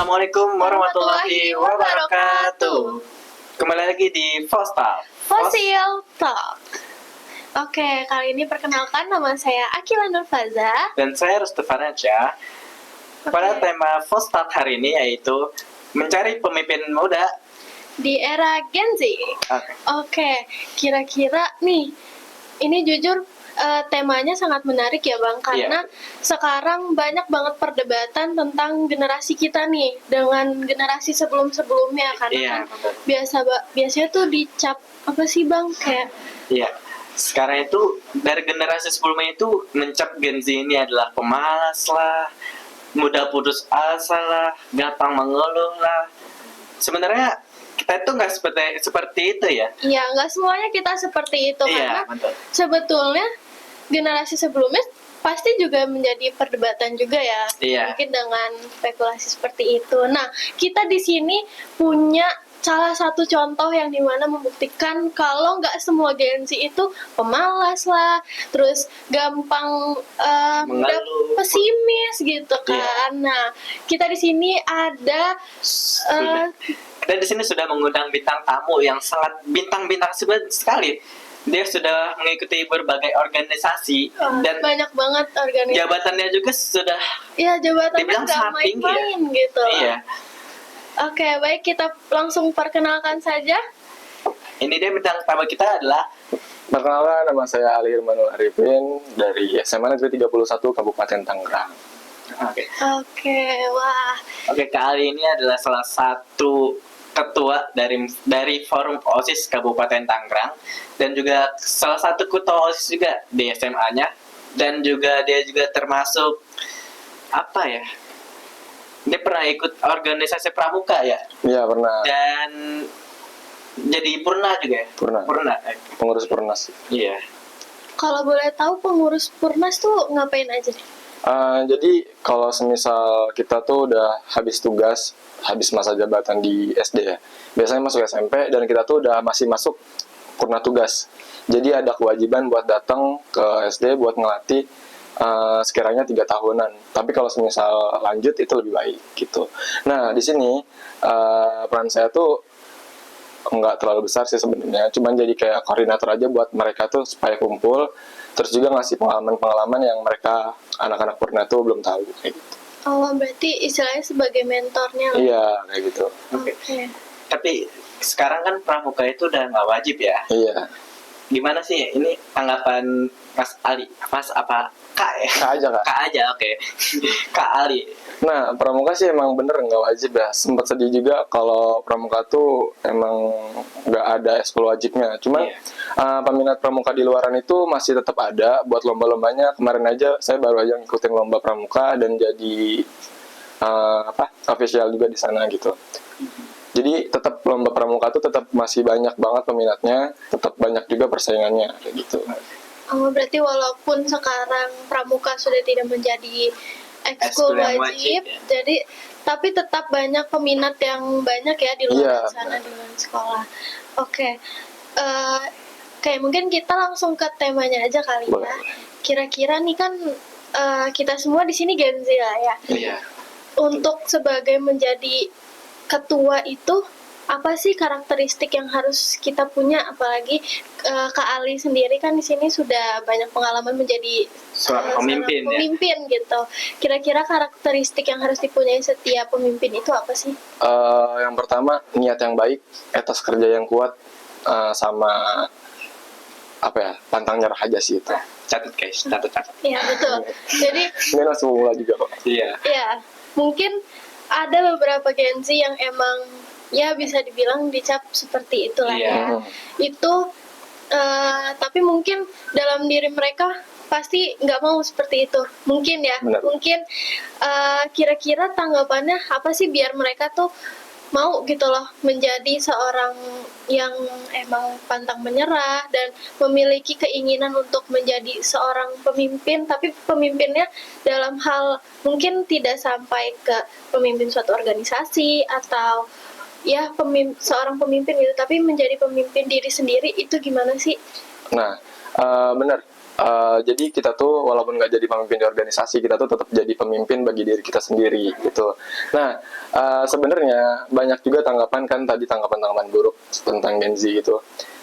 Assalamualaikum warahmatullahi wabarakatuh. Kembali lagi di Fostal Fossil Talk. Oke, kali ini perkenalkan nama saya Akila Nurfaza. dan saya Rustufan Aja. Pada tema Fostal hari ini yaitu mencari pemimpin muda. Di era Gen Z. Oke, kira-kira nih, ini jujur temanya sangat menarik ya Bang, karena sekarang banyak banget perdebatan tentang generasi kita nih dengan generasi sebelum-sebelumnya, karena kan biasanya tuh dicap apa sih Bang, kayak sekarang itu dari generasi sebelumnya itu mencap Gen Z ini adalah pemalas lah, mudah putus asa lah, gampang mengeluh lah. Sebenarnya kita itu nggak seperti itu ya. Iya, nggak semuanya kita seperti itu, karena sebetulnya generasi sebelumnya pasti juga menjadi perdebatan juga ya. Mungkin dengan spekulasi seperti itu. Nah, kita di sini punya salah satu contoh yang dimana membuktikan kalau nggak semua Gen Z itu pemalas lah, terus gampang mudah pesimis gitu kan. Nah, kita di sini ada kita di sini sudah mengundang bintang tamu yang sangat bintang-bintang sekali. Dia sudah mengikuti berbagai organisasi dan banyak banget organisasi. Jabatannya juga sudah jabatannya dibilang nggak main-main gitu. Oke, baik, kita langsung perkenalkan saja. Ini dia bintang tamu kita adalah. Perkenalkan, nama saya Ali Irmanul Arifin dari SMA Negeri 31 Kabupaten Tangerang. Oke, Kak Ali ini adalah salah satu ketua dari Forum OSIS Kabupaten Tangerang dan juga salah satu ketua OSIS juga di SMA-nya, dan juga dia juga termasuk apa ya? Dia pernah ikut organisasi pramuka ya? Iya, pernah. Dan jadi purna juga ya? Purna. Pengurus Purnas. Iya. Kalau boleh tahu pengurus Purnas tuh ngapain aja nih? Jadi kalau semisal kita tuh udah habis tugas, habis masa jabatan di SD ya, biasanya masuk SMP dan kita tuh udah masih masuk purna tugas. Jadi ada kewajiban buat datang ke SD buat ngelatih sekiranya 3 tahunan. Tapi kalau semisal lanjut itu lebih baik gitu. Nah di sini peran saya tuh nggak terlalu besar sih sebenarnya, cuman jadi kayak koordinator aja buat mereka tuh supaya kumpul, terus juga ngasih pengalaman-pengalaman yang mereka anak-anak purna tuh belum tahu kayak gitu. Oh, berarti istilahnya sebagai mentornya. Iya, kayak gitu. Oke. Tapi sekarang kan pramuka itu udah nggak wajib ya? Iya. Gimana sih ini tanggapan Mas Ali? Mas apa? Kak ya? Kak aja, Kak. Kak aja, oke. Kak Ali. Nah, pramuka sih emang bener nggak wajib ya. Sempat sedih juga kalau pramuka tuh emang nggak ada ekskul wajibnya. Cuman peminat pramuka di luaran itu masih tetap ada buat lomba-lombanya. Kemarin aja saya baru aja ngikutin lomba pramuka dan jadi official juga di sana gitu. Jadi tetap lomba pramuka tuh tetap masih banyak banget peminatnya, tetap banyak juga persaingannya kayak gitu. Oh, berarti walaupun sekarang pramuka sudah tidak menjadi ekskul wajib, jadi tapi tetap banyak peminat yang banyak ya di luar sana di luar sekolah. Oke. Kayak mungkin kita langsung ke temanya aja kali ya. Kira-kira nih kan kita semua di sini Gen Z lah ya. Iya. Untuk sebagai menjadi ketua itu apa sih karakteristik yang harus kita punya, apalagi Kak Ali sendiri kan di sini sudah banyak pengalaman menjadi seorang pemimpin gitu. Kira-kira karakteristik yang harus dipunyai setiap pemimpin itu apa sih? Yang pertama, niat yang baik, etos kerja yang kuat, sama pantang nyerah aja sih itu. Catat guys, catat. Iya, betul. Jadi ini langsung mulai juga kok. Iya. Mungkin ada beberapa Gen Z yang emang ya bisa dibilang dicap seperti itulah ya. Itu tapi mungkin dalam diri mereka pasti nggak mau seperti itu. Mungkin ya. Benar. Mungkin kira-kira tanggapannya apa sih biar mereka tuh mau gitu loh menjadi seorang yang emang pantang menyerah dan memiliki keinginan untuk menjadi seorang pemimpin, tapi pemimpinnya dalam hal mungkin tidak sampai ke pemimpin suatu organisasi atau ya seorang pemimpin gitu, tapi menjadi pemimpin diri sendiri itu gimana sih? Nah, benar. Jadi kita tuh walaupun nggak jadi pemimpin di organisasi, kita tuh tetap jadi pemimpin bagi diri kita sendiri gitu. Nah, sebenarnya banyak juga tanggapan kan tadi, tanggapan-tanggapan buruk tentang Gen Z gitu.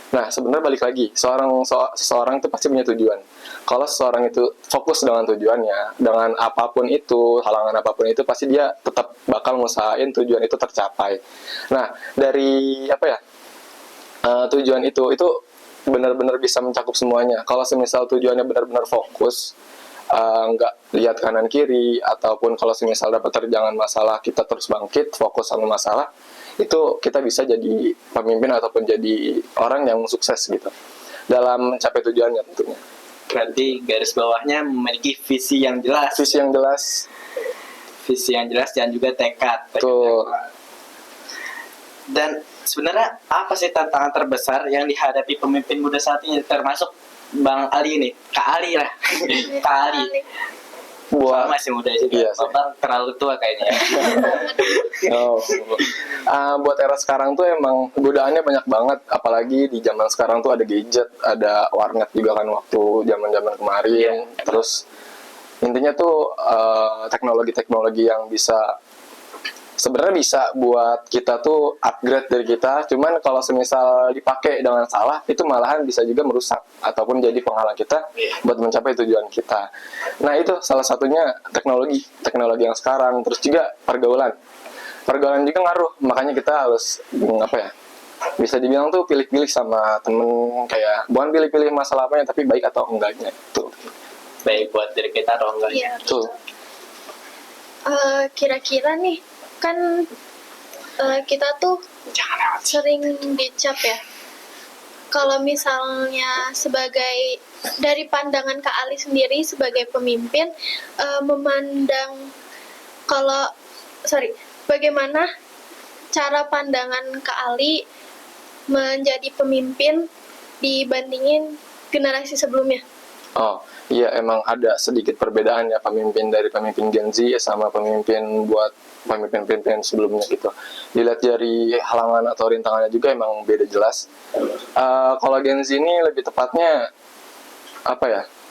Nah, sebenarnya balik lagi, seseorang itu pasti punya tujuan. Kalau seseorang itu fokus dengan tujuannya, dengan apapun itu, halangan apapun itu, pasti dia tetap bakal ngusahain tujuan itu tercapai. Nah, dari apa ya, tujuan itu benar-benar bisa mencakup semuanya. Kalau semisal tujuannya benar-benar fokus, nggak lihat kanan kiri, ataupun kalau semisal dapat terjangan masalah, kita terus bangkit, fokus sama masalah, itu kita bisa jadi pemimpin ataupun jadi orang yang sukses gitu dalam mencapai tujuannya tentunya. Berarti garis bawahnya memiliki visi yang jelas. Visi yang jelas. Visi yang jelas dan juga tekad. Betul. Dan sebenarnya apa sih tantangan terbesar yang dihadapi pemimpin muda saat ini, termasuk Bang Ali nih, Kak Ali lah, Kak Ali. Buat masih muda juga, iya, Bapak terlalu tua kayaknya. Buat era sekarang tuh emang godaannya banyak banget, apalagi di zaman sekarang tuh ada gadget, ada warnet juga kan waktu zaman-zaman kemarin. Terus intinya tuh teknologi-teknologi yang sebenarnya bisa buat kita tuh upgrade dari kita, cuman kalau semisal dipakai dengan salah, itu malahan bisa juga merusak ataupun jadi penghalang kita buat mencapai tujuan kita. Nah, itu salah satunya teknologi yang sekarang. Terus juga pergaulan juga ngaruh, makanya kita harus bisa dibilang tuh pilih-pilih sama temen, kayak bukan pilih-pilih masalah apanya, tapi baik atau enggaknya tuh. Baik buat diri kita atau enggaknya. Tuh. Kira-kira nih, kan kita tuh sering dicap ya, kalau misalnya sebagai dari pandangan Kak Ali sendiri sebagai pemimpin, bagaimana cara pandangan Kak Ali menjadi pemimpin dibandingin generasi sebelumnya? Oh, iya, emang ada sedikit perbedaan ya pemimpin dari pemimpin Gen Z sama pemimpin sebelumnya gitu. Dilihat dari halangan atau rintangannya juga emang beda jelas. Kalau Gen Z ini lebih tepatnya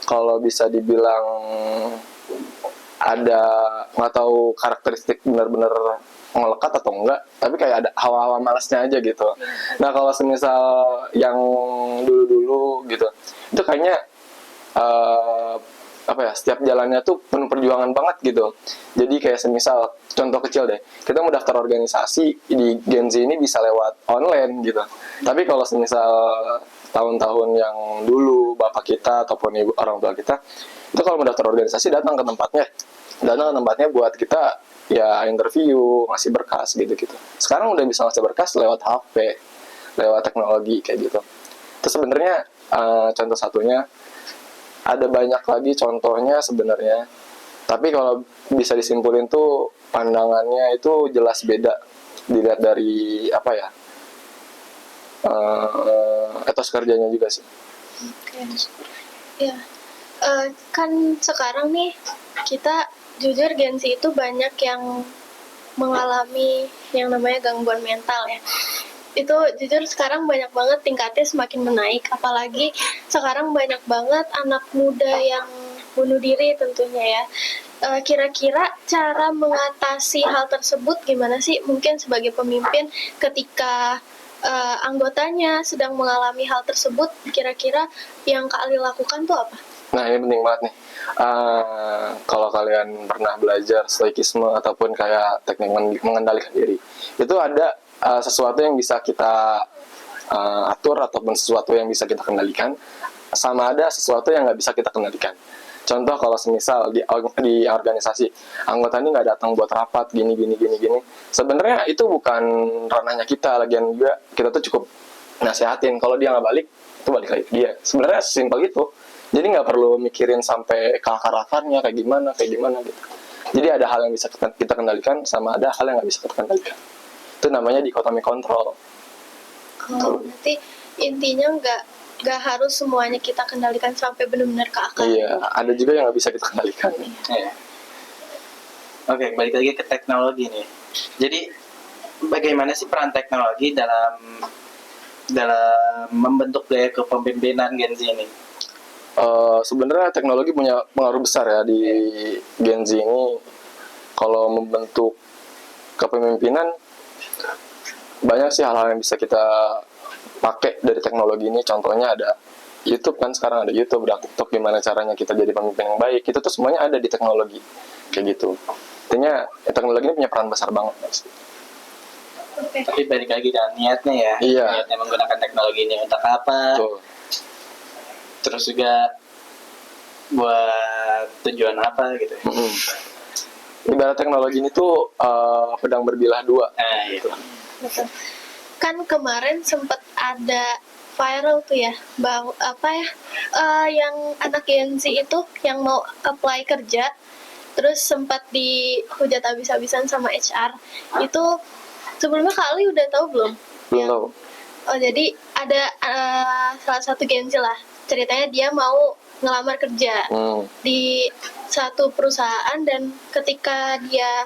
kalau bisa dibilang ada, nggak tahu karakteristik benar-benar ngelekat atau enggak, tapi kayak ada hawa-hawa malasnya aja gitu. Nah, kalau semisal yang dulu-dulu gitu, itu kayaknya setiap jalannya tuh penuh perjuangan banget gitu. Jadi kayak semisal contoh kecil deh, kita mau daftar organisasi di Gen Z ini bisa lewat online gitu. Tapi kalau semisal tahun-tahun yang dulu bapak kita ataupun ibu orang tua kita, itu kalau mau daftar organisasi datang ke tempatnya buat kita ya interview, ngasih berkas gitu. Sekarang udah bisa ngasih berkas lewat HP, lewat teknologi kayak gitu. Itu sebenarnya contoh satunya. Ada banyak lagi contohnya sebenarnya, tapi kalau bisa disimpulin tuh pandangannya itu jelas beda, dilihat dari etos kerjanya juga sih. Ya, kan sekarang nih kita jujur Gen Z itu banyak yang mengalami yang namanya gangguan mental ya. Itu jujur sekarang banyak banget, tingkatnya semakin menaik, apalagi sekarang banyak banget anak muda yang bunuh diri tentunya ya. Kira-kira cara mengatasi hal tersebut gimana sih mungkin sebagai pemimpin ketika anggotanya sedang mengalami hal tersebut, kira-kira yang Kak Ali lakukan tuh apa? Nah, ini penting banget nih. Kalau kalian pernah belajar stoikisme ataupun kayak teknik mengendalikan diri, itu ada sesuatu yang bisa kita atur ataupun sesuatu yang bisa kita kendalikan, sama ada sesuatu yang nggak bisa kita kendalikan. Contoh kalau semisal di organisasi anggota ini nggak datang buat rapat gini, sebenarnya itu bukan ranahnya kita. Lagian juga kita tuh cukup nasehatin, kalau dia nggak balik itu balik lagi ke dia. Sebenarnya simpel gitu. Jadi nggak perlu mikirin sampai ke akar-akarnya kayak gimana gitu. Jadi ada hal yang bisa kita kendalikan, sama ada hal yang nggak bisa kita kendalikan. Itu namanya dikotomi kontrol. Berarti intinya nggak harus semuanya kita kendalikan sampai benar-benar ke akar. Iya, ada juga yang nggak bisa kita kendalikan. Iya. Oke, balik lagi ke teknologi nih. Jadi bagaimana sih peran teknologi dalam membentuk gaya kepemimpinan Gen Z ini? Sebenarnya teknologi punya pengaruh besar ya di Gen Z ini. Kalau membentuk kepemimpinan, banyak sih hal-hal yang bisa kita pakai dari teknologi ini. Contohnya ada YouTube kan, sekarang ada YouTube, ada TikTok, gimana caranya kita jadi pemimpin yang baik. Itu tuh semuanya ada di teknologi kayak gitu. Intinya teknologi ini punya peran besar banget. Tapi balik lagi dengan niatnya ya. Iya. Niatnya menggunakan teknologi ini untuk apa? Tuh. Terus juga buat tujuan apa gitu. Ibarat teknologi ini tuh pedang berbilah dua. Gitu. Betul. Kan kemarin sempat ada viral tuh ya, yang anak Gen Z itu yang mau apply kerja, terus sempat dihujat habis-habisan sama HR. Itu sebelumnya kali udah tahu belum? Belum tahu. Oh, jadi ada salah satu Gen Z lah, ceritanya dia mau ngelamar kerja di satu perusahaan, dan ketika dia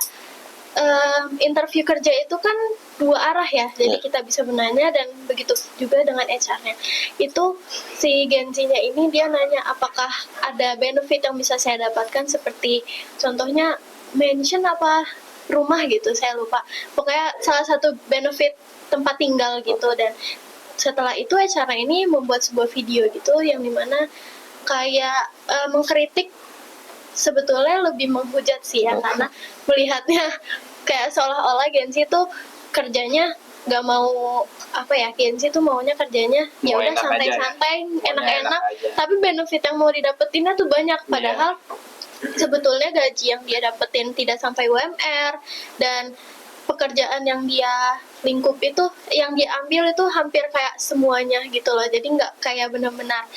interview kerja itu kan dua arah ya, jadi kita bisa menanya, dan begitu juga dengan HR-nya. Itu si Gen Z-nya ini dia nanya apakah ada benefit yang bisa saya dapatkan, seperti contohnya mansion apa rumah gitu, saya lupa. Pokoknya salah satu benefit tempat tinggal gitu. Dan setelah itu acara ini membuat sebuah video gitu yang dimana kayak mengkritik, sebetulnya lebih menghujat sih ya, karena melihatnya kayak seolah-olah Gen Z tuh kerjanya nggak mau Gen Z tuh maunya kerjanya ya udah santai-santai, enak-enak, tapi benefit yang mau didapetinnya tuh banyak, padahal sebetulnya gaji yang dia dapetin tidak sampai UMR, dan pekerjaan yang dia lingkup itu, yang dia ambil itu hampir kayak semuanya gitu loh. Jadi nggak kayak benar-benar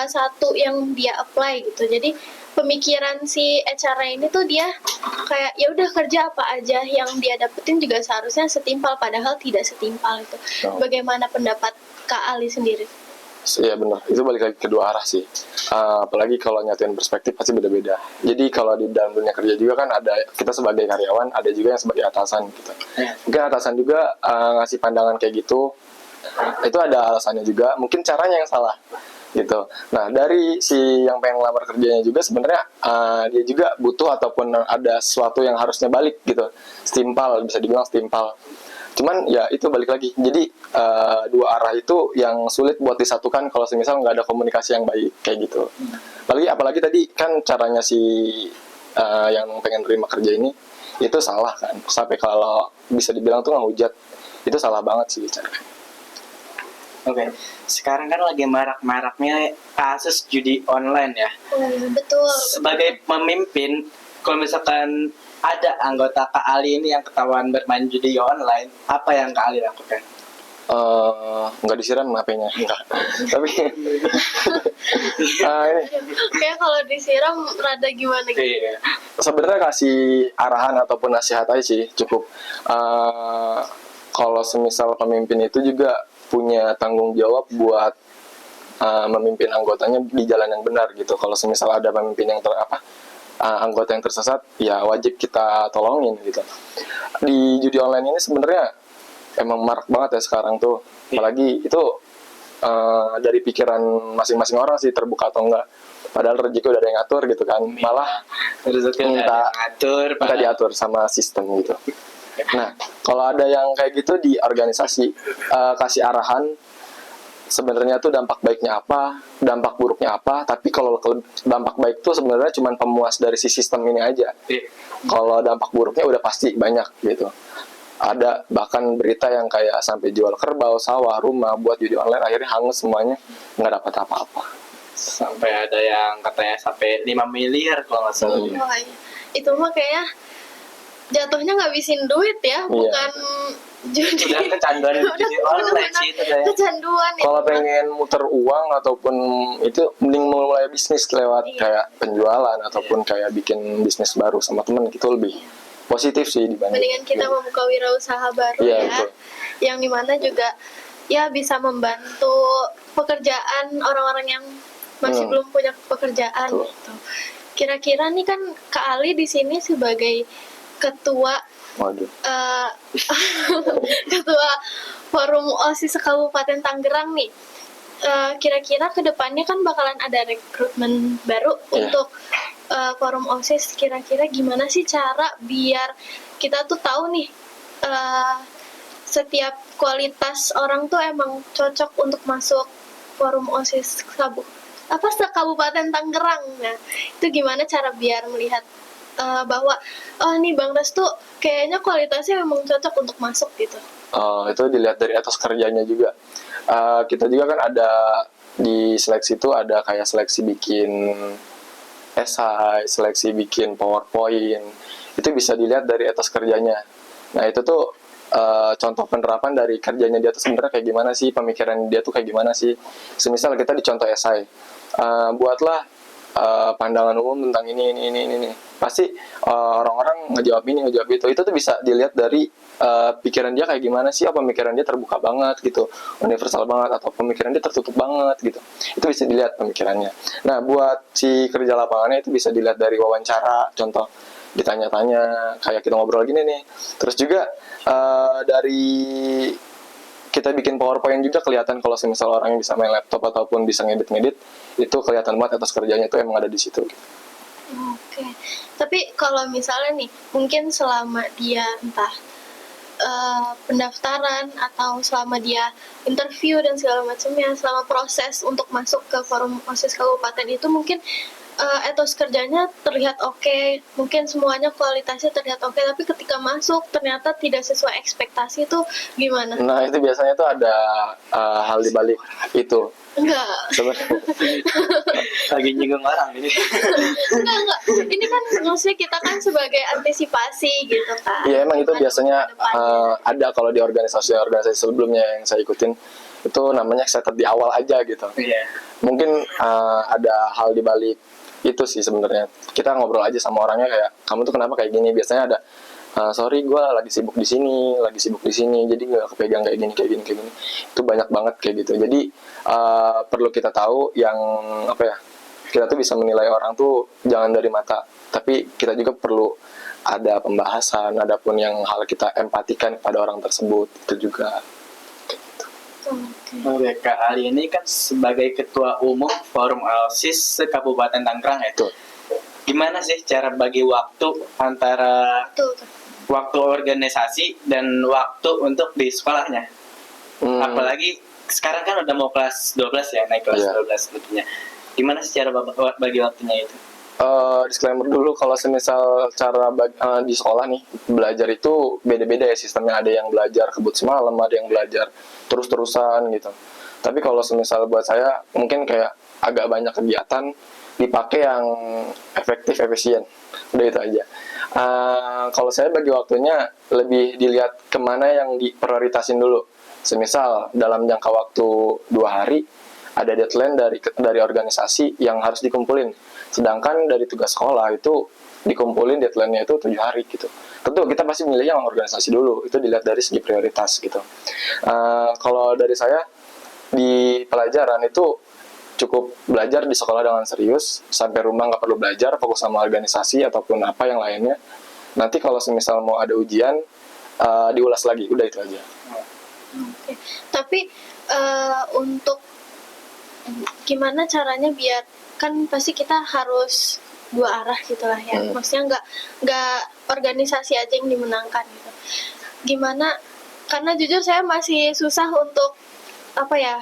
satu yang dia apply gitu. Jadi pemikiran si HR ini tuh dia kayak ya udah kerja apa aja yang dia dapetin juga seharusnya setimpal, padahal tidak setimpal itu. Bagaimana pendapat Kak Ali sendiri? Iya benar, itu balik lagi ke dua arah sih. Apalagi kalau nyatain perspektif pasti beda-beda. Jadi kalau di dalam dunia kerja juga kan ada kita sebagai karyawan, ada juga yang sebagai atasan gitu. Mungkin atasan juga ngasih pandangan kayak gitu, itu ada alasannya juga. Mungkin caranya yang salah gitu. Nah dari si yang pengen ngelamar kerjanya juga sebenarnya dia juga butuh ataupun ada sesuatu yang harusnya balik gitu. Setimpal, bisa dibilang setimpal. Cuman ya itu balik lagi, jadi dua arah itu yang sulit buat disatukan kalau semisal nggak ada komunikasi yang baik kayak gitu. Apalagi tadi kan caranya si yang pengen terima kerja ini itu salah kan, sampai kalau bisa dibilang tuh ngehujat, itu salah banget sih caranya. Oke, sekarang kan lagi marak-maraknya kasus judi online ya. Betul. Sebagai pemimpin, kalau misalkan ada anggota Kak Ali ini yang ketahuan bermain judi online, apa yang Kak Ali lakukan? Nggak disiram HP-nya, enggak. Tapi ini kayak kalau disiram rada gimana gitu. Iya. Sebenarnya kasih arahan ataupun nasihat aja sih cukup. Kalau semisal pemimpin itu juga punya tanggung jawab buat memimpin anggotanya di jalan yang benar gitu. Kalau semisal ada pemimpin yang anggota yang tersesat, ya wajib kita tolongin gitu. Di judi online ini sebenarnya emang marak banget ya sekarang tuh. Apalagi itu dari pikiran masing-masing orang sih, terbuka atau enggak. Padahal rezeki udah ada yang ngatur gitu kan. Malah minta diatur sama sistem gitu. Nah, kalau ada yang kayak gitu di organisasi, kasih arahan sebenarnya tuh dampak baiknya apa, dampak buruknya apa. Tapi kalau dampak baik tuh sebenarnya cuma pemuas dari si sistem ini aja. Kalau dampak buruknya udah pasti banyak gitu. Ada bahkan berita yang kayak sampai jual kerbau, sawah, rumah buat judi online, akhirnya hangus semuanya, nggak dapat apa-apa. Sampai ada yang katanya sampai 5 miliar kalau nggak salah. Wah, itu mah kayaknya jatuhnya ngabisin duit ya, bukan judi. Udah kecanduan judi online sih itu kayaknya. Kecanduan. Kalau pengen muter uang ataupun itu mending mulai bisnis lewat kayak penjualan ataupun kayak bikin bisnis baru sama temen gitu, lebih positif sih dibanding. Mendingan kita membuka wirausaha baru betul. Yang dimana juga ya bisa membantu pekerjaan orang-orang yang masih belum punya pekerjaan gitu. Kira-kira nih kan Kak Ali di sini sebagai ketua ketua forum OSIS Kabupaten Tangerang nih, kira-kira kedepannya kan bakalan ada rekrutmen baru untuk forum OSIS. Kira-kira gimana sih cara biar kita tuh tahu nih setiap kualitas orang tuh emang cocok untuk masuk forum OSIS Kabupaten Tangerang. Nah, itu gimana cara biar melihat bahwa nih Bang Ras tuh kayaknya kualitasnya memang cocok untuk masuk gitu. Itu dilihat dari etos kerjanya juga. Kita juga kan ada di seleksi itu ada kayak seleksi bikin esai, seleksi bikin PowerPoint. Itu bisa dilihat dari etos kerjanya. Nah, itu tuh contoh penerapan dari kerjanya dia tuh sebenarnya kayak gimana sih, pemikiran dia tuh kayak gimana sih. Semisal kita dicontoh esai, buatlah pandangan umum tentang ini. Pasti orang-orang ngejawab ini, ngejawab itu. Itu tuh bisa dilihat dari pikiran dia kayak gimana sih, apa pemikiran dia terbuka banget gitu, universal banget, atau pemikiran dia tertutup banget gitu. Itu bisa dilihat pemikirannya. Nah, buat si kerja lapangannya itu bisa dilihat dari wawancara, contoh ditanya-tanya kayak kita ngobrol gini nih. Terus juga dari kita bikin PowerPoint juga kelihatan kalau semisal orangnya bisa main laptop ataupun bisa ngedit, itu kelihatan banget atas kerjanya itu emang ada di situ. Oke. Tapi kalau misalnya nih, mungkin selama dia entah pendaftaran atau selama dia interview dan segala macamnya, selama proses untuk masuk ke forum OSIS kabupaten itu mungkin etos kerjanya terlihat oke, mungkin semuanya kualitasnya terlihat oke, tapi ketika masuk ternyata tidak sesuai ekspektasi itu gimana? Nah, itu biasanya tuh ada hal di balik itu. Enggak. Lagi nyinggung orang ini. Enggak. Ini kan maksudnya kita kan sebagai antisipasi gitu kan. Iya, emang itu biasanya ada kalau di organisasi sebelumnya yang saya ikutin. Itu namanya setup di awal aja gitu. Iya. Mungkin ada hal di balik itu sih sebenarnya. Kita ngobrol aja sama orangnya kayak, kamu tuh kenapa kayak gini? Biasanya ada, sorry gue lagi sibuk di sini, jadi nggak kepegang kayak gini. Itu banyak banget kayak gitu. Jadi perlu kita tahu yang apa ya? Kita tuh bisa menilai orang tuh jangan dari mata, tapi kita juga perlu ada pembahasan, adapun yang hal kita empatikan kepada orang tersebut itu juga. Oke, Kak Ali ini kan sebagai Ketua Umum Forum OSIS Kabupaten Tangerang ya. Gimana sih cara bagi waktu antara waktu organisasi dan waktu untuk di sekolahnya? Apalagi sekarang kan udah mau kelas 12 ya, naik kelas 12 tentunya. Gimana sih cara bagi waktunya itu? Disclaimer dulu, kalau semisal cara di sekolah nih belajar itu beda-beda ya sistemnya. Ada yang belajar kebut semalam, ada yang belajar terus-terusan gitu. Tapi kalau semisal buat saya mungkin kayak agak banyak kegiatan, dipakai yang efektif, efisien, udah itu aja. Kalau saya bagi waktunya lebih dilihat kemana yang diprioritasin dulu. Semisal dalam jangka waktu 2 hari ada deadline dari organisasi yang harus dikumpulin. Sedangkan dari tugas sekolah itu dikumpulin deadline-nya itu 7 hari gitu. Tentu kita pasti milih yang organisasi dulu, itu dilihat dari segi prioritas gitu. Kalau dari saya di pelajaran itu cukup belajar di sekolah dengan serius, sampai rumah nggak perlu belajar, fokus sama organisasi ataupun apa yang lainnya. Nanti kalau semisal mau ada ujian, diulas lagi, udah itu aja. Oke. Tapi untuk gimana caranya biar, kan pasti kita harus dua arah gitulah ya. Maksudnya nggak organisasi aja yang dimenangkan gitu. Gimana? Karena jujur saya masih susah untuk apa ya,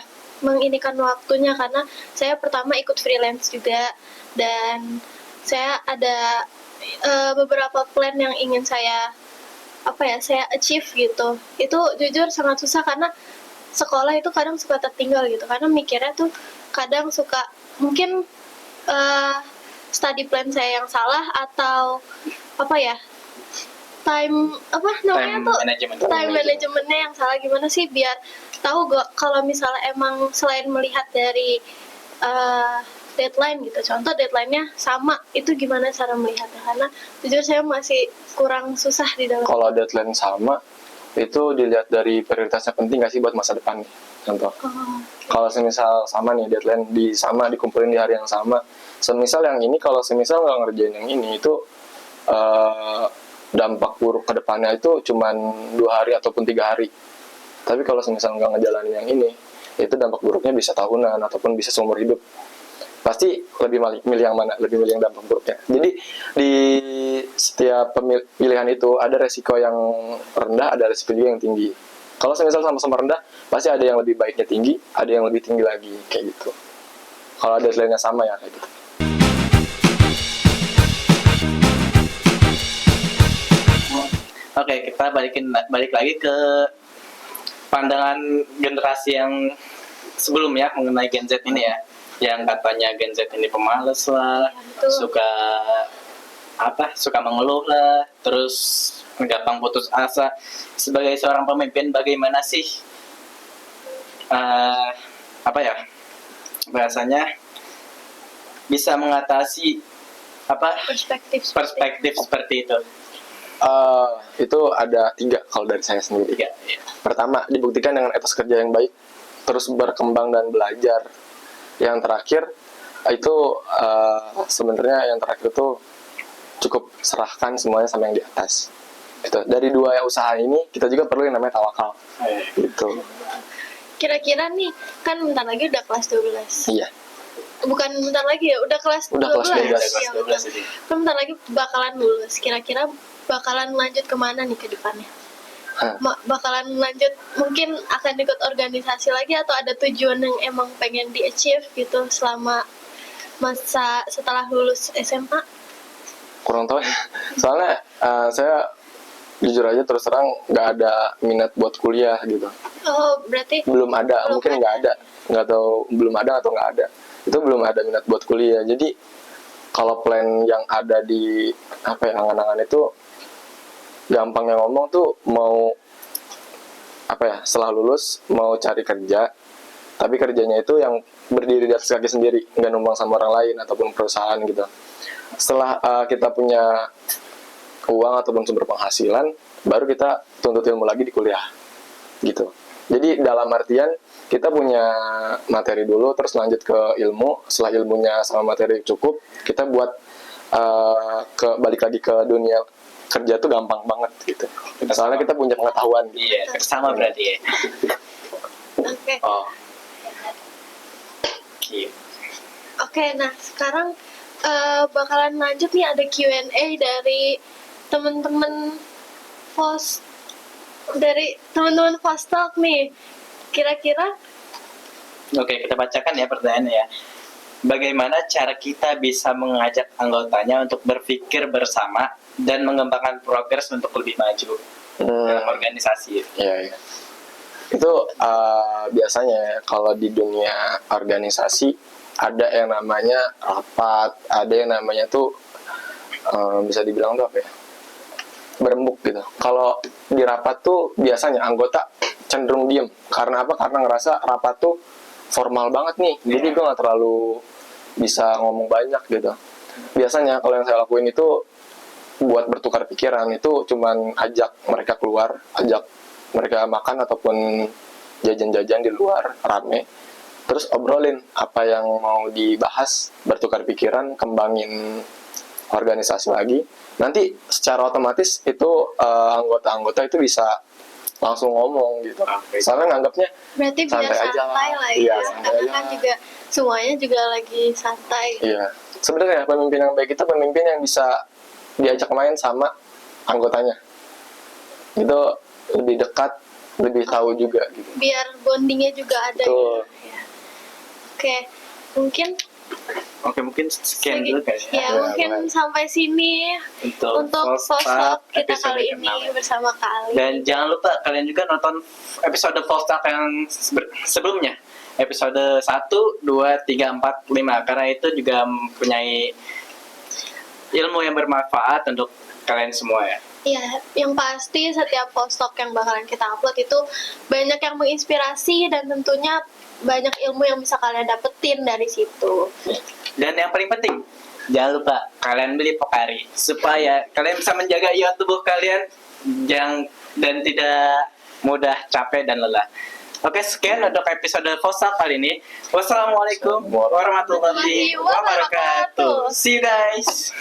menginikan waktunya, karena saya pertama ikut freelance juga dan saya ada beberapa plan yang ingin saya saya achieve gitu. Itu jujur sangat susah karena sekolah itu kadang suka tertinggal gitu, karena mikirnya tuh kadang suka mungkin study plan saya yang salah atau time manajemennya yang salah. Gimana sih biar tahu gak kalau misalnya emang selain melihat dari deadline gitu, contoh deadline-nya sama, itu gimana cara melihatnya? Karena jujur saya masih kurang susah di dalam. Kalau deadline sama itu dilihat dari prioritasnya penting gak sih buat masa depan, contoh. Kalau semisal sama nih deadline dikumpulin di hari yang sama, semisal yang ini kalau semisal nggak ngerjain yang ini, itu dampak buruk ke depannya itu cuman 2 hari ataupun 3 hari. Tapi kalau semisal nggak ngejalanin yang ini, itu dampak buruknya bisa tahunan ataupun bisa seumur hidup. Pasti lebih milih yang mana? Lebih milih yang dampak buruknya. Jadi di setiap pilihan itu ada resiko yang rendah, ada resiko juga yang tinggi. Kalau semisal sama-sama rendah, pasti ada yang lebih baiknya tinggi, ada yang lebih tinggi lagi, kayak gitu. Kalau deadline-nya sama ya, kayak gitu. Oke, kita balik lagi ke pandangan generasi yang sebelumnya mengenai Gen Z ini ya. Yang katanya Gen Z ini pemalas lah, suka mengeluh lah, terus gampang putus asa. Sebagai seorang pemimpin, bagaimana sih bahasanya bisa mengatasi perspektif seperti itu? Itu ada 3 kalau dari saya sendiri. 3, ya. Pertama, dibuktikan dengan etos kerja yang baik, terus berkembang dan belajar. Yang terakhir itu sebenarnya yang terakhir itu cukup serahkan semuanya sama yang di atas. Gitu. Dari 2 usaha ini kita juga perlu yang namanya tawakal. Gitu. Kira-kira nih kan bentar lagi udah kelas 12. Iya. Bukan bentar lagi ya, udah kelas 12. Kelas 12 ini. Kan bentar lagi bakalan lulus. Kira-kira bakalan lanjut kemana nih ke depannya? Bakalan lanjut mungkin akan ikut organisasi lagi atau ada tujuan yang emang pengen di-achieve gitu selama masa setelah lulus SMA? Kurang tahu ya. Soalnya saya jujur aja terus terang nggak ada minat buat kuliah gitu. Oh, berarti Belum ada, mungkin nggak ada. Nggak tahu belum ada atau nggak ada. Itu belum ada minat buat kuliah. Jadi kalau plan yang ada di angan-angan itu gampangnya ngomong tuh mau setelah lulus mau cari kerja, tapi kerjanya itu yang berdiri di atas kaki sendiri, nggak numpang sama orang lain ataupun perusahaan gitu. Setelah kita punya uang ataupun sumber penghasilan, baru kita tuntut ilmu lagi di kuliah gitu. Jadi dalam artian kita punya materi dulu, terus lanjut ke ilmu. Setelah ilmunya sama materi cukup, kita buat balik lagi ke dunia kerja tuh gampang banget gitu. Soalnya kita punya pengetahuan. Iya, sama berarti ya. Oke. Oh. Oke, nah sekarang bakalan lanjut nih, ada Q&A dari teman-teman Vostok nih. Kira-kira Oke, kita bacakan ya pertanyaannya ya. Bagaimana cara kita bisa mengajak anggotanya untuk berpikir bersama dan mengembangkan progres untuk lebih maju dalam organisasi? Iya. Itu biasanya kalau di dunia organisasi ada yang namanya rapat, ada yang namanya tuh bisa dibilang tuh berembuk gitu. Kalau di rapat tuh biasanya anggota cenderung diem. Karena apa? Karena ngerasa rapat tuh formal banget nih. Jadi gue nggak terlalu bisa ngomong banyak gitu. Biasanya kalau yang saya lakuin itu buat bertukar pikiran itu cuman ajak mereka keluar, ajak mereka makan ataupun jajan-jajan di luar rame, terus obrolin apa yang mau dibahas, bertukar pikiran, kembangin organisasi lagi. Nanti secara otomatis itu anggota-anggota itu bisa langsung ngomong gitu. Soalnya nganggapnya berarti biar santai lah ya. Karena kan juga semuanya juga lagi santai. Iya. Sebenarnya pemimpin yang baik itu pemimpin yang bisa diajak main sama anggotanya. Itu lebih dekat, lebih tahu juga gitu. Biar bondingnya juga ada. Betul. Gitu. Ya. Mungkin sekian dulu guys. Ya, mungkin sampai sini untuk Vostok kita kali ini bersama Kak Ali. Dan jangan lupa kalian juga nonton episode Vostok yang sebelumnya. Episode 1, 2, 3, 4, 5. Karena itu juga mempunyai ilmu yang bermanfaat untuk kalian semua ya. Iya, yang pasti setiap Vostok yang bakalan kita upload itu banyak yang menginspirasi dan tentunya banyak ilmu yang bisa kalian dapetin dari situ. Dan yang paling penting, jangan lupa kalian beli Pocari supaya kalian bisa menjaga ion tubuh kalian dan tidak mudah capek dan lelah. Oke, sekian untuk episode Vostok kali ini. Wassalamualaikum warahmatullahi wabarakatuh. See you guys.